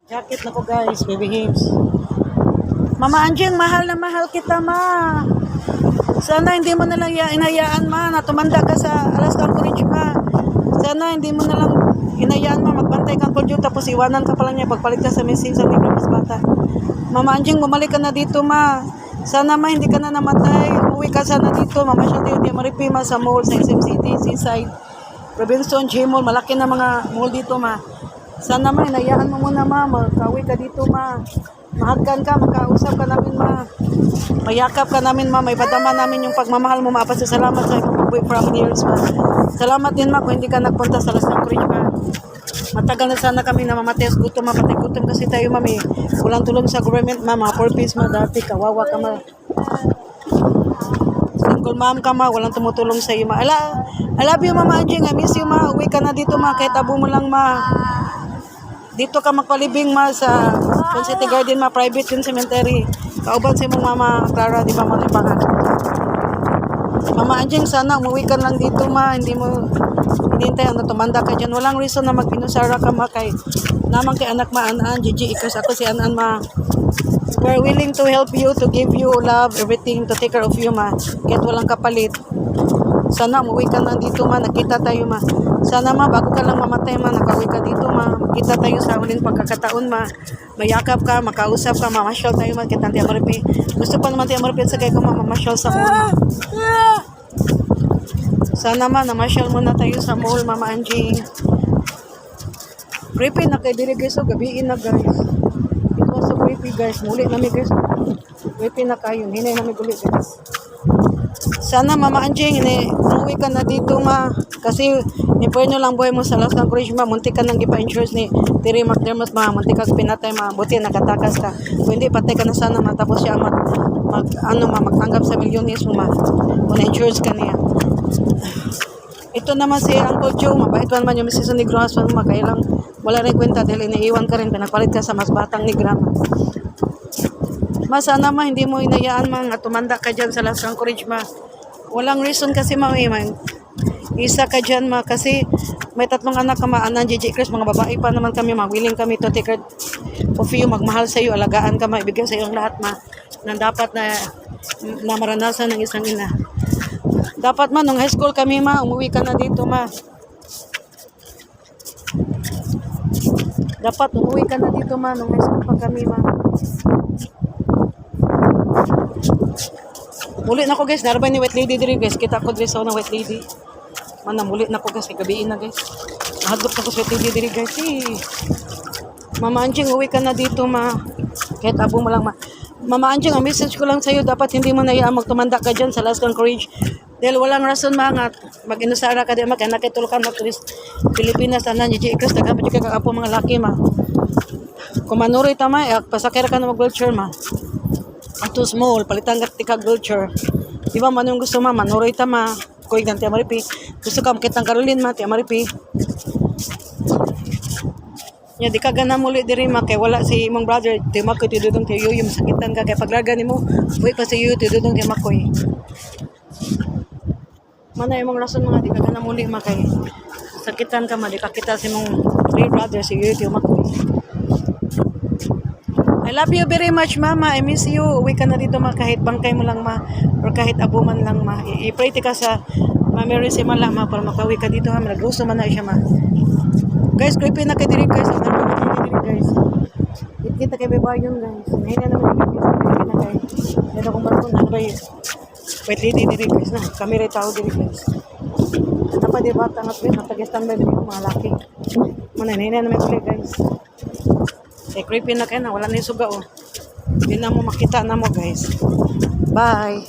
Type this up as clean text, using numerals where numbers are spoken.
Jacket na ko guys, baby hips. Mama Anjing, mahal na mahal kita ma. Sana hindi mo na lang inayaan ma na tumanda ka sa Alaska Anchorage ma. Sana hindi mo na lang inayaan ma magbantay kang kulyo tapos iwanan ka pa lang niya pagpalit ka sa message sa Negro Mas Bata. Mama Anjing, bumalik ka na dito ma. Sana ma hindi ka na namatay. Umuwi ka sana dito. Mama siya dito, Maripi ma sa mall sa SM City, Seaside, Robinson, J-Mall. Malaki na mga mall dito ma. Sana ma, inayaan mo muna ma. Magkawi ka dito ma. Mahagkan ka, magkausap ka namin ma. Mayakap ka namin ma. May padama namin yung pagmamahal mo ma. Pasasalamat sa iyong pag-boy from years ma. Salamat din ma kung hindi ka nagpunta sa Las Anchorage ma. Matagal na sana kami na mamatay sa gutom, mapatay gutom kasi tayo mami. Walang tulong sa government ma, mga 4 piece ma, dati kawawa ka ma. Single mom ka ma, walang tumutulong sa iyo ma. I love you Mama Anjing, I miss you ma. Uwi ka na dito ma, kahit abo mo lang ma. Dito ka magpalibing ma sa City Garden ma, private yung cemetery. Kauban si mong Mama Clara, di ba mo libangan? Mama Anjing, sana umuwi ka lang dito ma, hindi mo hinintay na tumanda ka dyan. Walang reason na magpinusara ka ma kay naman kay anak ma Anan, Gigi, ikas ako si Anan ma. We're willing to help you, to give you love, everything, to take care of you ma. Kahit walang kapalit. Sana umuwi ka lang dito ma, nakita tayo ma. Sana ma, bago ka lang mamatay ma, nakauwi ka dito ma. Makita tayo sa huling pagkakataon ma. Mayakap ka, makausap ka, mamasyal tayo ma. Kita Tia Maripi. Gusto pa naman Tia Maripi sa kayo ko ma, mamasyal sa mall ma. Sana ma, namasyal muna tayo sa mall, Mama Anjing. Creepy na kayo diri guys, so gabiin na guys. It was so creepy guys, muli namin guys. Creepy na kayo, hinay namin guli guys. Sana Mama Anjing, umuwi ka na dito ma. Kasi ipuin lang buhay mo sa Las Anchorage ma. Muntik ka nang gipa-insurance ni Terry McDermott ma. Muntik ka pinatay ma. Buti nakatakas ka. Kung hindi, patay ka na sana ma. Tapos siya magtanggap sa milyones mo ma. Kung na-insurance ka niya. Ito naman si Uncle Joe, mabait pa naman yung Mrs. Negro husband mo, kaya lang wala rin kwenta dahil iniiwan ka rin, pinagpalit ka sa mas batang Negra. Ma, sana ma, hindi mo inayaan ma, nga tumanda ka dyan sa Las Anchorage ma. Walang reason kasi ma, isa ka dyan ma, kasi may 3 anak ka ma, Anan, Gigi, Chris, mga babae pa naman kami ma, willing kami to take care of you, magmahal sa iyo, alagaan ka ma, ibigay sa iyo lahat ma, na dapat na maranasan ng isang ina. Dapat man, nung high school kami ma, umuwi ka na dito ma. Dapat umuwi ka na dito ma, nung high school pa kami ma. Muli na ko guys, narabay ni White Lady diri guys. Kita ko diri sa unang White Lady. Man, muli na ko guys, gabiin na guys. Nahadlok na ko sa White Lady diri guys. Mama Anjing, uwi ka na dito ma. Kahit abo mo lang ma. Mama Anjing, ang message ko lang sa'yo, dapat hindi mo na iyaan magtumanda ka dyan sa Alaska Anchorage. Dahil walang rason mga mag-inusara ka din mag nakitulkan na turist Pilipinas na Gigi Ikras naghamat yung kakapo mga laki ma. Kung manuroy tama pasakira ka na mag-wheelchair ma. Ang too small palitan ka tikag wheelchair. Di ba man yung gusto ma manuroy tama kuig ng Tia Maripi. Gusto ka makitang Caroline ma Tia Maripi. Ya di ka gana muli diri ma kay wala si imong brother Tia Makoy tidudong Tia Yuyo masakitan ka kay paglaga nimo uwi pa si Yuyo tidudong Tia Makoy. Mana imong rason mga di ka na muli makay sakitan ka ma di ka kita si mong real brother si Yuyo Makoy. I love you very much mama, I miss you. Uwi ka na dito ma kahit bangkay mo lang ma or kahit abo man lang ma. I-pray ka sa Mami Risi man lang ma para makawi ka dito ha. Nagruso man na siya ma. Guys, creepy na kay diri guys. Diri guys. Kita kay bebayon guys. Hina naman na kay. Dito ko man na bay. White Lady diri guys na. Kami rin tao diri guys. Napa di ba tangat rin. Natagistan ba diri mga laki. Mananina naman ulit guys. Creepy na kayo na. Wala na yung suga oh. Hindi na mo makita na mo guys. Bye.